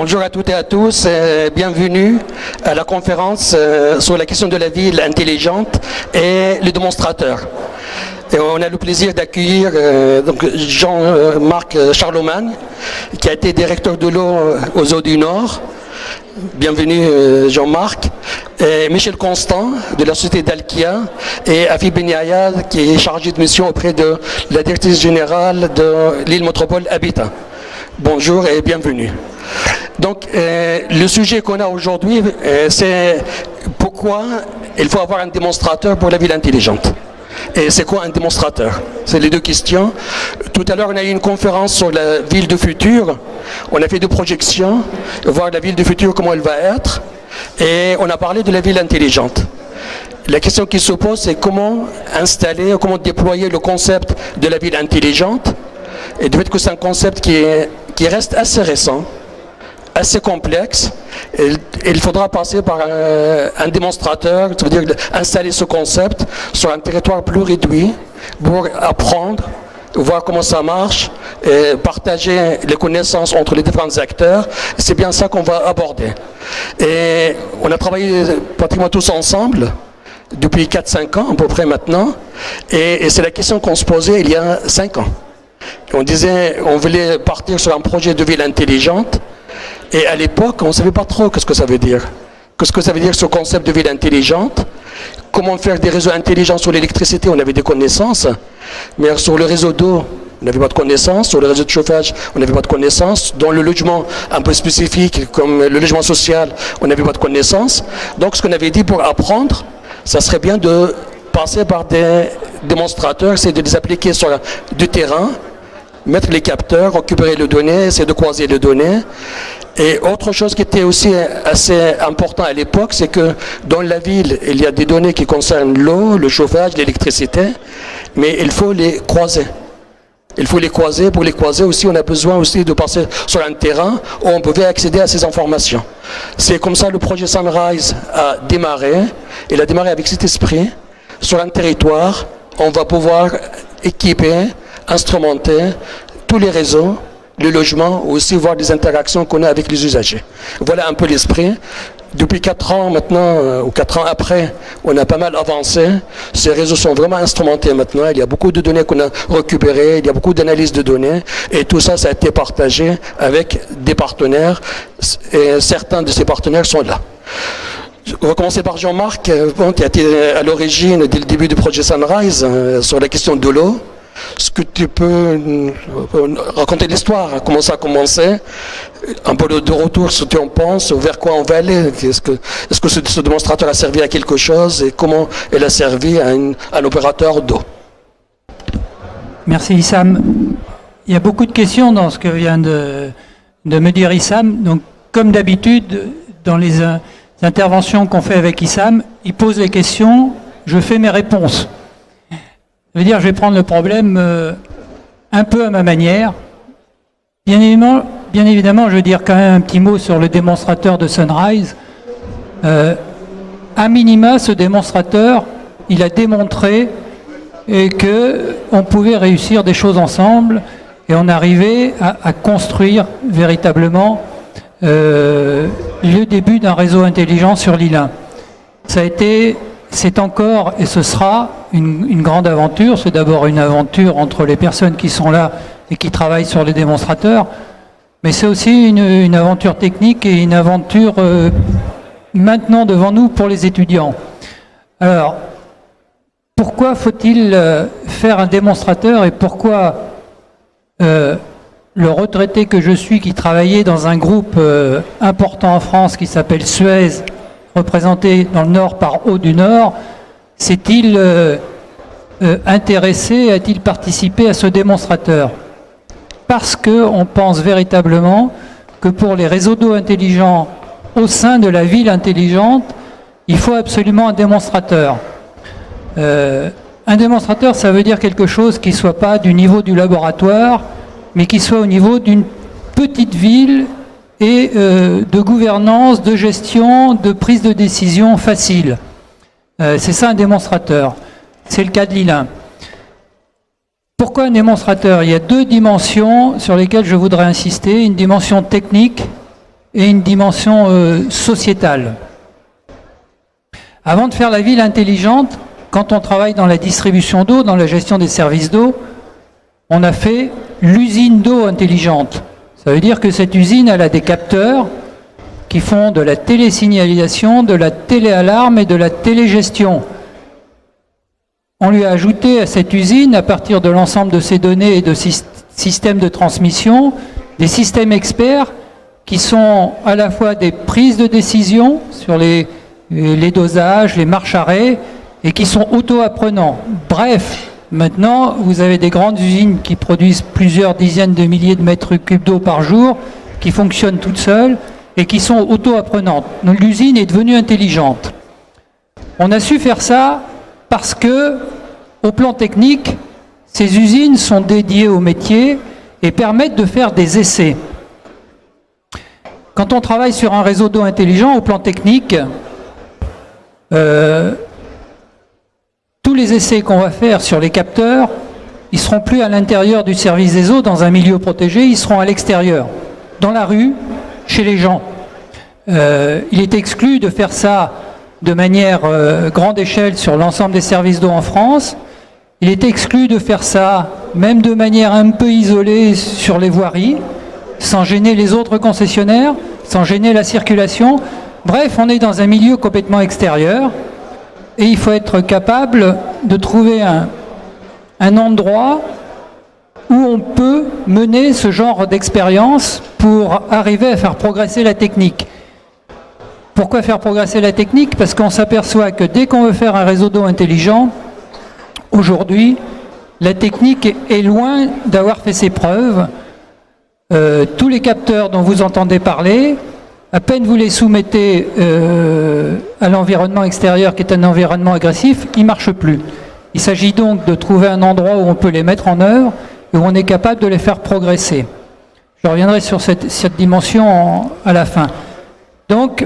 Bonjour à toutes et à tous, bienvenue à la conférence sur la question de la ville intelligente et les démonstrateurs. Et on a le plaisir d'accueillir Jean-Marc Charlemagne, qui a été directeur de l'eau aux Eaux du Nord. Bienvenue Jean-Marc. Et Michel Constant de la société Dalkia et Afi Benyayad, qui est chargé de mission auprès de la directrice générale de l'île Métropole Habitat. Bonjour et bienvenue. Donc, le sujet qu'on a aujourd'hui, c'est pourquoi il faut avoir un démonstrateur pour la ville intelligente. Et c'est quoi un démonstrateur? C'est les deux questions. Tout à l'heure, on a eu une conférence sur la ville du futur. On a fait des projections, voir la ville du futur, comment elle va être. Et on a parlé de la ville intelligente. La question qui se pose, c'est comment installer, comment déployer le concept de la ville intelligente. Et du fait que c'est un concept qui reste assez récent, assez complexe. Il faudra passer par un démonstrateur, ça veut dire installer ce concept sur un territoire plus réduit pour apprendre, voir comment ça marche, et partager les connaissances entre les différents acteurs. C'est bien ça qu'on va aborder. Et on a travaillé pratiquement tous ensemble depuis 4-5 ans à peu près maintenant, et c'est la question qu'on se posait il y a 5 ans. On disait, on voulait partir sur un projet de ville intelligente, et à l'époque, on ne savait pas trop ce que ça veut dire. Qu'est-ce que ça veut dire ce concept de ville intelligente? Comment faire des réseaux intelligents sur l'électricité? On avait des connaissances, mais sur le réseau d'eau, on n'avait pas de connaissances. Sur le réseau de chauffage, on n'avait pas de connaissances. Dans le logement un peu spécifique, comme le logement social, on n'avait pas de connaissances. Donc, ce qu'on avait dit pour apprendre, ça serait bien de passer par des démonstrateurs, c'est de les appliquer sur du terrain, mettre les capteurs, récupérer les données, essayer de croiser les données. Et autre chose qui était aussi assez important à l'époque, c'est que dans la ville, il y a des données qui concernent l'eau, le chauffage, l'électricité, mais il faut les croiser. Il faut les croiser. Pour les croiser aussi, on a besoin aussi de passer sur un terrain où on pouvait accéder à ces informations. C'est comme ça le projet Sunrise a démarré. Il a démarré avec cet esprit. Sur un territoire, on va pouvoir équiper, instrumenter tous les réseaux, le logement, aussi voir les interactions qu'on a avec les usagers. Voilà un peu l'esprit. Depuis 4 ans maintenant, ou 4 ans après, on a pas mal avancé. Ces réseaux sont vraiment instrumentés maintenant. Il y a beaucoup de données qu'on a récupérées, il y a beaucoup d'analyses de données, et tout ça, ça a été partagé avec des partenaires, et certains de ces partenaires sont là. On va commencer par Jean-Marc, qui a été à l'origine, dès le début du projet Sunrise, sur la question de l'eau. Est-ce que tu peux raconter l'histoire, comment ça a commencé, un peu de retour sur ce que tu en penses, vers quoi on va aller, est-ce que ce démonstrateur a servi à quelque chose et comment elle a servi à un opérateur d'eau? Merci Issam. Il y a beaucoup de questions dans ce que vient de me dire Issam. Donc, comme d'habitude, dans les interventions qu'on fait avec Issam, il pose les questions, je fais mes réponses. Je veux dire, je vais prendre le problème un peu à ma manière. Bien évidemment, je veux dire quand même un petit mot sur le démonstrateur de Sunrise. À minima, ce démonstrateur, il a démontré qu'on pouvait réussir des choses ensemble et on arrivait à construire véritablement le début d'un réseau intelligent sur l'île 1. C'est encore et ce sera une grande aventure. C'est d'abord une aventure entre les personnes qui sont là et qui travaillent sur les démonstrateurs, mais c'est aussi une aventure technique et une aventure maintenant devant nous pour les étudiants. Alors, pourquoi faut-il faire un démonstrateur et pourquoi le retraité que je suis, qui travaillait dans un groupe important en France qui s'appelle Suez, représenté dans le Nord par Eau du Nord, s'est-il intéressé, a-t-il participé à ce démonstrateur? Parce qu'on pense véritablement que pour les réseaux d'eau intelligents au sein de la ville intelligente, il faut absolument un démonstrateur. Un démonstrateur, ça veut dire quelque chose qui ne soit pas du niveau du laboratoire, mais qui soit au niveau d'une petite ville et de gouvernance, de gestion, de prise de décision facile. C'est ça un démonstrateur. C'est le cas de l'île 1. Pourquoi un démonstrateur? Il y a 2 dimensions sur lesquelles je voudrais insister. Une dimension technique et une dimension sociétale. Avant de faire la ville intelligente, quand on travaille dans la distribution d'eau, dans la gestion des services d'eau, on a fait l'usine d'eau intelligente. Ça veut dire que cette usine, elle a des capteurs qui font de la télésignalisation, de la téléalarme et de la télégestion. On lui a ajouté à cette usine, à partir de l'ensemble de ces données et de systèmes de transmission, des systèmes experts qui sont à la fois des prises de décision sur les dosages, les marches-arrêts, et qui sont auto-apprenants. Bref, maintenant, vous avez des grandes usines qui produisent plusieurs dizaines de milliers de mètres cubes d'eau par jour, qui fonctionnent toutes seules et qui sont auto-apprenantes. Donc l'usine est devenue intelligente. On a su faire ça parce que, au plan technique, ces usines sont dédiées au métier et permettent de faire des essais. Quand on travaille sur un réseau d'eau intelligent, au plan technique, tous les essais qu'on va faire sur les capteurs, ils ne seront plus à l'intérieur du service des eaux, dans un milieu protégé, ils seront à l'extérieur, dans la rue, chez les gens. Il est exclu de faire ça de manière grande échelle sur l'ensemble des services d'eau en France. Il est exclu de faire ça, même de manière un peu isolée, sur les voiries, sans gêner les autres concessionnaires, sans gêner la circulation. Bref, on est dans un milieu complètement extérieur. Et il faut être capable de trouver un endroit où on peut mener ce genre d'expérience pour arriver à faire progresser la technique. Pourquoi faire progresser la technique? Parce qu'on s'aperçoit que dès qu'on veut faire un réseau d'eau intelligent, aujourd'hui, la technique est loin d'avoir fait ses preuves. Tous les capteurs dont vous entendez parler, à peine vous les soumettez à l'environnement extérieur qui est un environnement agressif, ils ne marchent plus. Il s'agit donc de trouver un endroit où on peut les mettre en œuvre et où on est capable de les faire progresser. Je reviendrai sur cette dimension à la fin. Donc,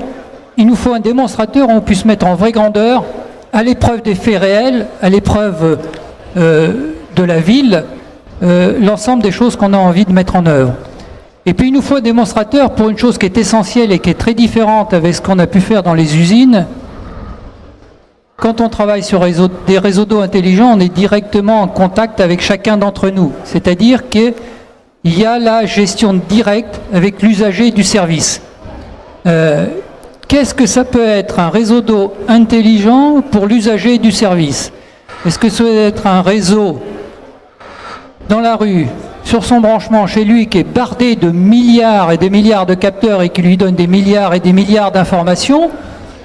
il nous faut un démonstrateur où on puisse mettre en vraie grandeur, à l'épreuve des faits réels, à l'épreuve de la ville, l'ensemble des choses qu'on a envie de mettre en œuvre. Et puis il nous faut un démonstrateur pour une chose qui est essentielle et qui est très différente avec ce qu'on a pu faire dans les usines. Quand on travaille sur des réseaux d'eau intelligents, on est directement en contact avec chacun d'entre nous. C'est-à-dire qu'il y a la gestion directe avec l'usager du service. Qu'est-ce que ça peut être un réseau d'eau intelligent pour l'usager du service? Est-ce que ça peut être un réseau dans la rue, sur son branchement chez lui, qui est bardé de milliards et des milliards de capteurs et qui lui donne des milliards et des milliards d'informations,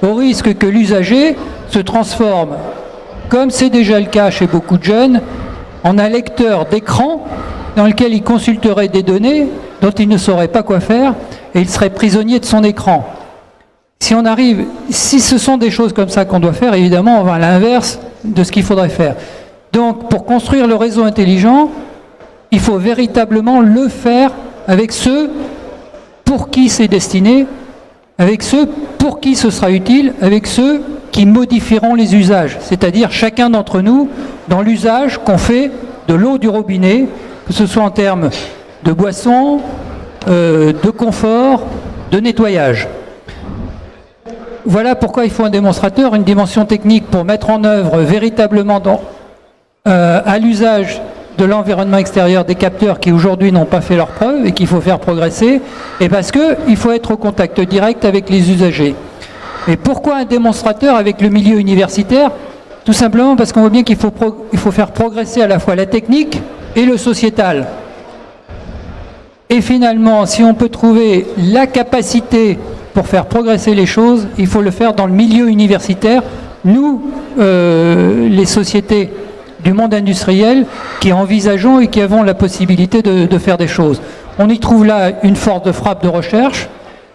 au risque que l'usager se transforme, comme c'est déjà le cas chez beaucoup de jeunes, en un lecteur d'écran dans lequel il consulterait des données dont il ne saurait pas quoi faire et il serait prisonnier de son écran. Si ce sont des choses comme ça qu'on doit faire, évidemment, on va à l'inverse de ce qu'il faudrait faire. Donc, pour construire le réseau intelligent, il faut véritablement le faire avec ceux pour qui c'est destiné, avec ceux pour qui ce sera utile, avec ceux qui modifieront les usages. C'est-à-dire chacun d'entre nous dans l'usage qu'on fait de l'eau du robinet, que ce soit en termes de boisson, de confort, de nettoyage. Voilà pourquoi il faut un démonstrateur, une dimension technique pour mettre en œuvre véritablement à l'usage de l'environnement extérieur des capteurs qui aujourd'hui n'ont pas fait leur preuve et qu'il faut faire progresser, et parce qu'il faut être au contact direct avec les usagers. Et pourquoi un démonstrateur avec le milieu universitaire? Tout simplement parce qu'on voit bien qu'il faut faire progresser à la fois la technique et le sociétal. Et finalement, si on peut trouver la capacité pour faire progresser les choses, il faut le faire dans le milieu universitaire. Nous, les sociétés du monde industriel, qui envisageons et qui avons la possibilité de faire des choses. On y trouve là une force de frappe de recherche,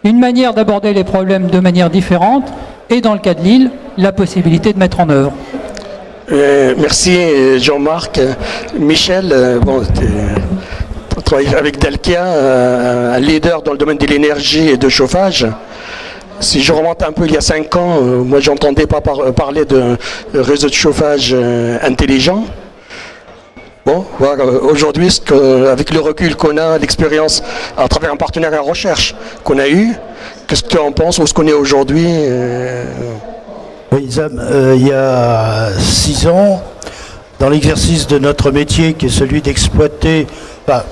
une manière d'aborder les problèmes de manière différente, et dans le cas de Lille, la possibilité de mettre en œuvre. Merci Jean-Marc. Michel, tu travailles avec Dalkia, un leader dans le domaine de l'énergie et de chauffage. Si je remonte un peu il y a 5 ans, moi j'entendais pas parler de réseau de chauffage intelligent. Bon, voilà, aujourd'hui, avec le recul qu'on a, l'expérience à travers un partenariat recherche qu'on a eu, Qu'est-ce que tu en penses? Où est-ce qu'on est aujourd'hui? Oui, Zam, il y a 6 ans, dans l'exercice de notre métier, qui est celui d'exploiter,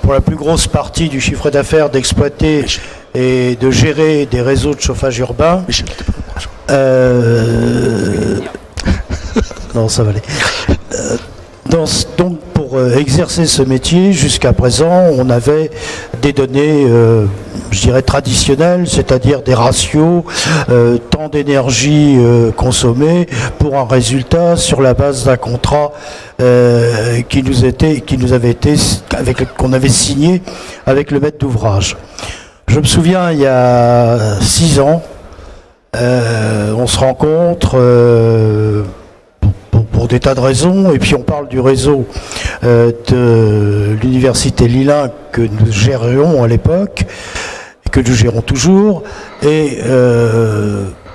pour la plus grosse partie du chiffre d'affaires, d'exploiter et de gérer des réseaux de chauffage urbain. Non, ça va aller. Donc, pour exercer ce métier, jusqu'à présent, on avait des données, je dirais, traditionnelles, c'est-à-dire des ratios, tant d'énergie consommée pour un résultat sur la base d'un contrat qu'on avait signé avec le maître d'ouvrage. Je me souviens, il y a 6 ans, on se rencontre pour des tas de raisons, et puis on parle du réseau de l'université Lille que nous gérions à l'époque, que nous gérons toujours, et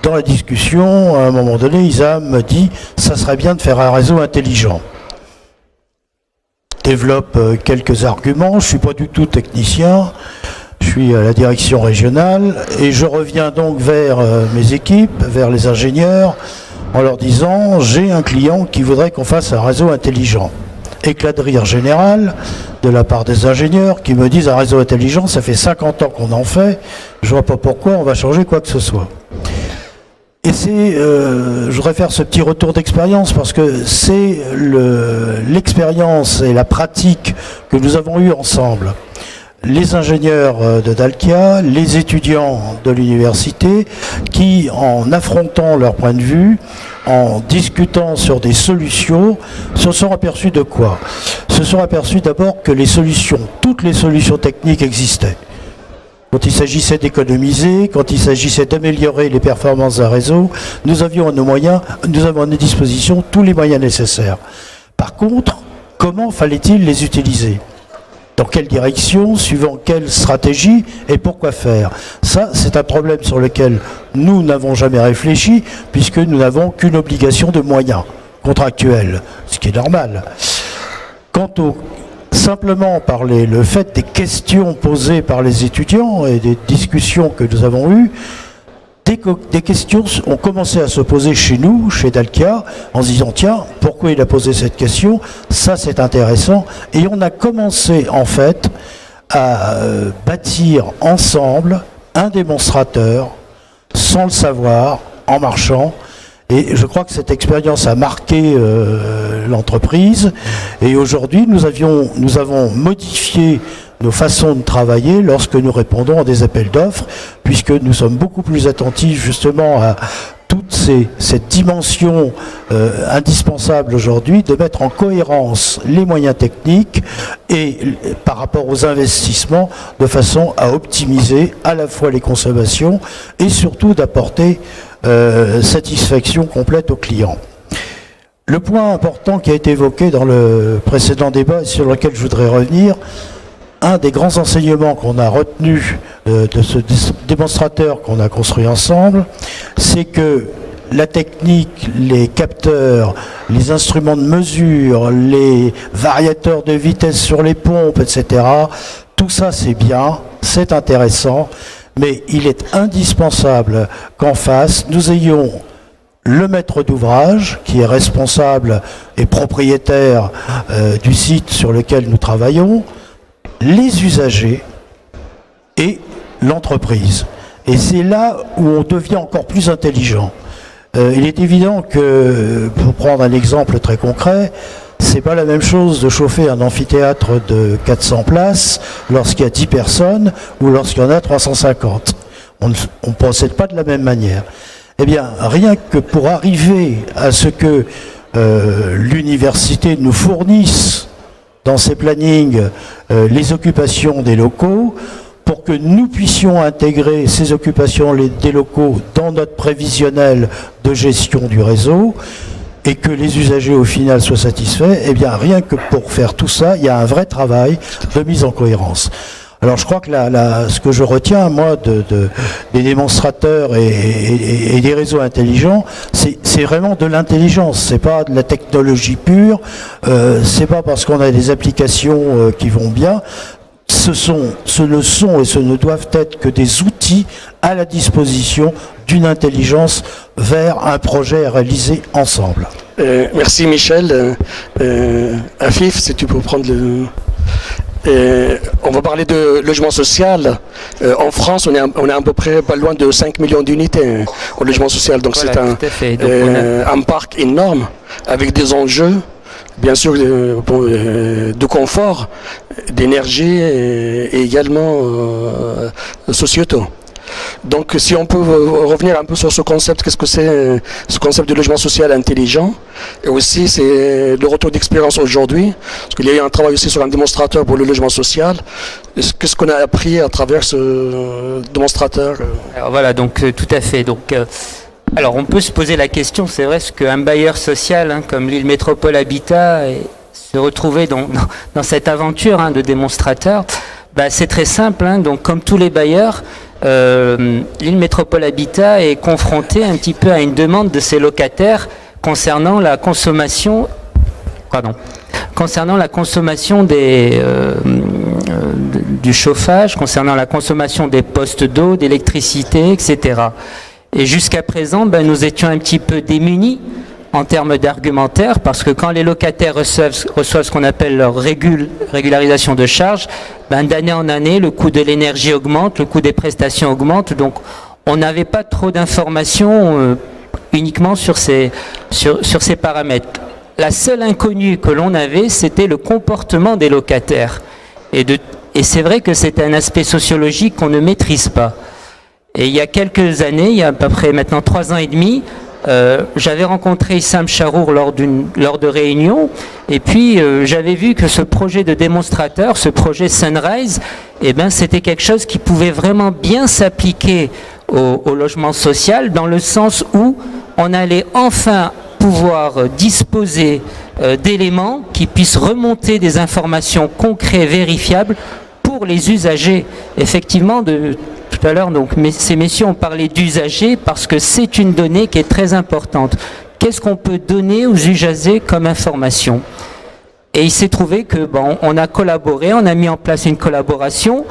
dans la discussion, à un moment donné, Isam me dit « ça serait bien de faire un réseau intelligent ». Développe quelques arguments, je ne suis pas du tout technicien, je suis à la direction régionale, et je reviens donc vers mes équipes, vers les ingénieurs, en leur disant « j'ai un client qui voudrait qu'on fasse un réseau intelligent ». Éclat de rire général de la part des ingénieurs qui me disent « un réseau intelligent, ça fait 50 ans qu'on en fait, je vois pas pourquoi on va changer quoi que ce soit ». Et je voudrais faire ce petit retour d'expérience parce que c'est l'expérience et la pratique que nous avons eue ensemble. Les ingénieurs de Dalkia, les étudiants de l'université qui, en affrontant leur point de vue, en discutant sur des solutions, se sont aperçus de quoi? Se sont aperçus d'abord que toutes les solutions techniques existaient. Quand il s'agissait d'économiser, quand il s'agissait d'améliorer les performances d'un réseau, nous avons à nos dispositions tous les moyens nécessaires. Par contre, comment fallait-il les utiliser? Dans quelle direction, suivant quelle stratégie et pourquoi faire? Ça, c'est un problème sur lequel nous n'avons jamais réfléchi, puisque nous n'avons qu'une obligation de moyens contractuels, ce qui est normal. Quant simplement par le fait des questions posées par les étudiants et des discussions que nous avons eues, des questions ont commencé à se poser chez nous, chez Dalkia, en se disant tiens, pourquoi il a posé cette question? Ça c'est intéressant. Et on a commencé en fait à bâtir ensemble un démonstrateur, sans le savoir, en marchant. Et je crois que cette expérience a marqué l'entreprise. Et aujourd'hui, nous avons modifié nos façons de travailler lorsque nous répondons à des appels d'offres, puisque nous sommes beaucoup plus attentifs justement à toute cette dimension indispensable aujourd'hui de mettre en cohérence les moyens techniques et par rapport aux investissements de façon à optimiser à la fois les consommations et surtout d'apporter satisfaction complète aux clients. Le point important qui a été évoqué dans le précédent débat et sur lequel je voudrais revenir, un des grands enseignements qu'on a retenu de ce démonstrateur qu'on a construit ensemble, c'est que la technique, les capteurs, les instruments de mesure, les variateurs de vitesse sur les pompes, etc., tout ça c'est bien, c'est intéressant, mais il est indispensable qu'en face, nous ayons le maître d'ouvrage qui est responsable et propriétaire du site sur lequel nous travaillons, les usagers et l'entreprise. Et c'est là où on devient encore plus intelligent. Il est évident que, pour prendre un exemple très concret, c'est pas la même chose de chauffer un amphithéâtre de 400 places lorsqu'il y a 10 personnes ou lorsqu'il y en a 350. On ne procède pas de la même manière. Eh bien, rien que pour arriver à ce que l'université nous fournisse dans ses plannings les occupations des locaux, pour que nous puissions intégrer ces occupations des locaux dans notre prévisionnel de gestion du réseau, et que les usagers au final soient satisfaits, eh bien rien que pour faire tout ça, il y a un vrai travail de mise en cohérence. Alors je crois que ce que je retiens, moi, des démonstrateurs et des réseaux intelligents, c'est vraiment de l'intelligence, c'est pas de la technologie pure, c'est pas parce qu'on a des applications qui vont bien. ce ne sont et ce ne doivent être que des outils à la disposition d'une intelligence vers un projet à réaliser ensemble. Merci Michel. Afif, si tu peux prendre le... on va parler de logement social. En France, on est à peu près pas loin de 5 millions d'unités au logement social. Donc voilà, c'est un parc énorme avec des enjeux, bien sûr, de confort, d'énergie et également sociétaux. Donc si on peut revenir un peu sur ce concept, qu'est-ce que c'est ce concept de logement social intelligent, et aussi c'est le retour d'expérience aujourd'hui, parce qu'il y a eu un travail aussi sur un démonstrateur pour le logement social. Qu'est-ce qu'on a appris à travers ce démonstrateur? Alors voilà, donc tout à fait. Donc, alors on peut se poser la question, c'est vrai, ce qu'un bailleur social comme Lille Métropole Habitat se retrouver dans cette aventure de démonstrateur, c'est très simple. Donc comme tous les bailleurs, Lille Métropole Habitat est confronté un petit peu à une demande de ses locataires concernant la consommation du chauffage, concernant la consommation des postes d'eau, d'électricité, etc. Et jusqu'à présent, nous étions un petit peu démunis en termes d'argumentaire, parce que quand les locataires reçoivent ce qu'on appelle leur régularisation de charges, d'année en année, le coût de l'énergie augmente, le coût des prestations augmente, donc on n'avait pas trop d'informations uniquement sur ces paramètres. La seule inconnue que l'on avait, c'était le comportement des locataires. Et c'est vrai que c'est un aspect sociologique qu'on ne maîtrise pas. Et il y a quelques années, il y a à peu près maintenant 3 ans et demi, j'avais rencontré Issam Charour lors de réunions, et puis j'avais vu que ce projet de démonstrateur, ce projet Sunrise, c'était quelque chose qui pouvait vraiment bien s'appliquer au logement social, dans le sens où on allait enfin pouvoir disposer d'éléments qui puissent remonter des informations concrètes, vérifiables pour les usagers. Effectivement, tout à l'heure, donc, ces messieurs ont parlé d'usagers parce que c'est une donnée qui est très importante. Qu'est-ce qu'on peut donner aux usagers comme information? Et il s'est trouvé que on a collaboré, on a mis en place une collaboration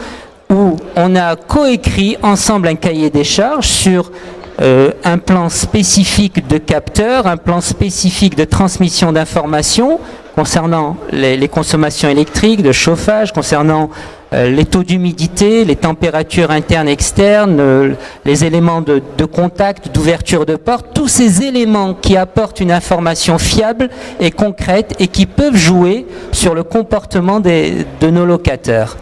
où on a coécrit ensemble un cahier des charges sur un plan spécifique de capteurs, un plan spécifique de transmission d'informations concernant les consommations électriques, de chauffage, concernant les taux d'humidité, les températures internes et externes, les éléments de contact, d'ouverture de porte, tous ces éléments qui apportent une information fiable et concrète et qui peuvent jouer sur le comportement de nos locataires.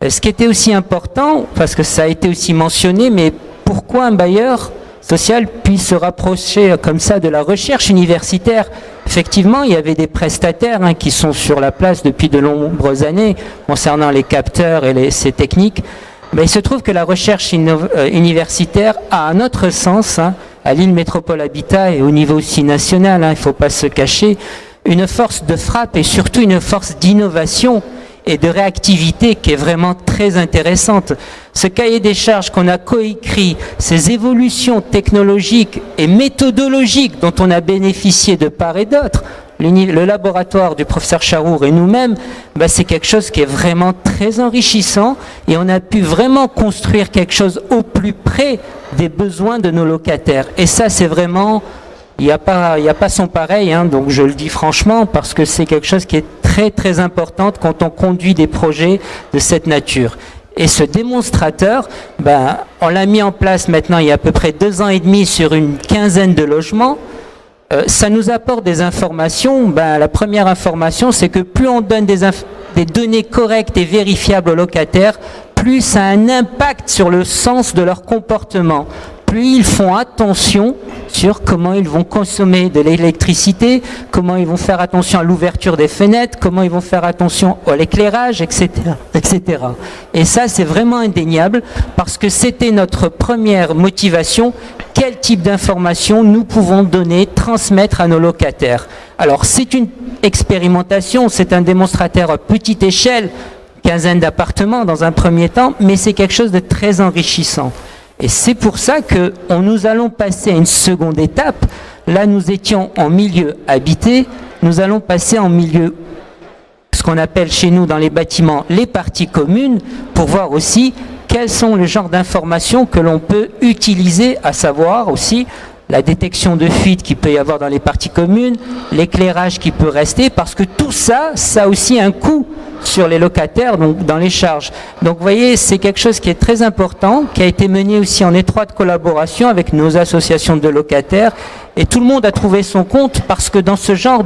Ce qui était aussi important, parce que ça a été aussi mentionné, mais pourquoi un bailleur social puisse se rapprocher comme ça de la recherche universitaire? Effectivement, il y avait des prestataires qui sont sur la place depuis de nombreuses années concernant les capteurs et ces techniques. Mais il se trouve que la recherche universitaire a, à notre sens, à Lille Métropole Habitat et au niveau aussi national, il ne faut pas se cacher, une force de frappe et surtout une force d'innovation et de réactivité qui est vraiment très intéressante. Ce cahier des charges qu'on a coécrit, ces évolutions technologiques et méthodologiques dont on a bénéficié de part et d'autre, le laboratoire du professeur Charour et nous-mêmes, c'est quelque chose qui est vraiment très enrichissant et on a pu vraiment construire quelque chose au plus près des besoins de nos locataires. Et ça, c'est vraiment... Il n'y a pas son pareil, donc je le dis franchement, parce que c'est quelque chose qui est très très important quand on conduit des projets de cette nature. Et ce démonstrateur, on l'a mis en place maintenant il y a à peu près 2 ans et demi sur une quinzaine de logements. Ça nous apporte des informations. La première information, c'est que plus on donne des données correctes et vérifiables aux locataires, plus ça a un impact sur le sens de leur comportement. Plus ils font attention sur comment ils vont consommer de l'électricité, comment ils vont faire attention à l'ouverture des fenêtres, comment ils vont faire attention à l'éclairage, etc., etc. Et ça, c'est vraiment indéniable parce que c'était notre première motivation. Quel type d'informations nous pouvons donner, transmettre à nos locataires? Alors, c'est une expérimentation, c'est un démonstrateur à petite échelle, quinzaine d'appartements dans un premier temps, mais c'est quelque chose de très enrichissant. Et c'est pour ça que nous allons passer à une seconde étape. Là, nous étions en milieu habité, nous allons passer en milieu ce qu'on appelle chez nous dans les bâtiments les parties communes, pour voir aussi quels sont les genres d'informations que l'on peut utiliser, à savoir aussi la détection de fuite qu'il peut y avoir dans les parties communes, l'éclairage qui peut rester, parce que tout ça, ça a aussi un coût sur les locataires, donc dans les charges. Donc vous voyez, c'est quelque chose qui est très important, qui a été mené aussi en étroite collaboration avec nos associations de locataires, et tout le monde a trouvé son compte, parce que dans ce genre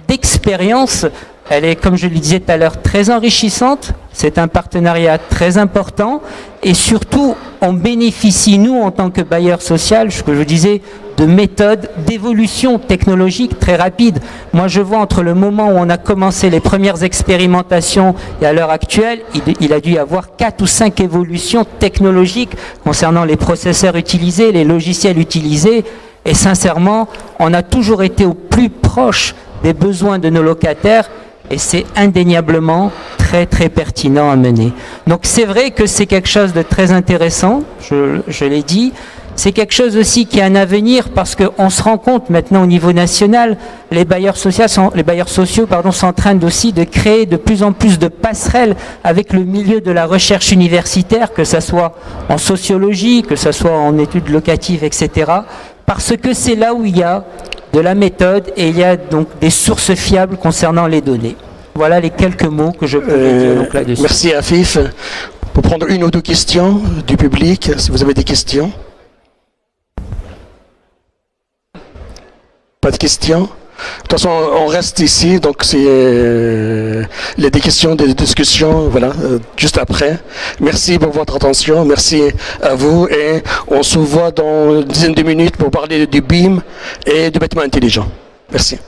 d'expérience, elle est, comme je le disais tout à l'heure, très enrichissante. C'est un partenariat très important. Et surtout, on bénéficie, nous, en tant que bailleur social, ce que je disais, de méthodes d'évolution technologique très rapides. Moi, je vois entre le moment où on a commencé les premières expérimentations et à l'heure actuelle, il a dû y avoir 4 ou 5 évolutions technologiques concernant les processeurs utilisés, les logiciels utilisés. Et sincèrement, on a toujours été au plus proche des besoins de nos locataires. Et c'est indéniablement très très pertinent à mener. Donc c'est vrai que c'est quelque chose de très intéressant, je l'ai dit. C'est quelque chose aussi qui a un avenir, parce qu'on se rend compte maintenant au niveau national, les bailleurs sociaux sont en train aussi de créer de plus en plus de passerelles avec le milieu de la recherche universitaire, que ce soit en sociologie, que ce soit en études locatives, etc. Parce que c'est là où il y a de la méthode et il y a donc des sources fiables concernant les données. Voilà les quelques mots que je peux dire donc là-dessus. Merci Afif. Pour prendre une ou deux questions du public, si vous avez des questions. Pas de questions? De toute façon, on reste ici, donc il y a des questions, des discussions, voilà, juste après. Merci pour votre attention, merci à vous, et on se voit dans une dizaine de minutes pour parler du BIM et du bâtiment intelligent. Merci.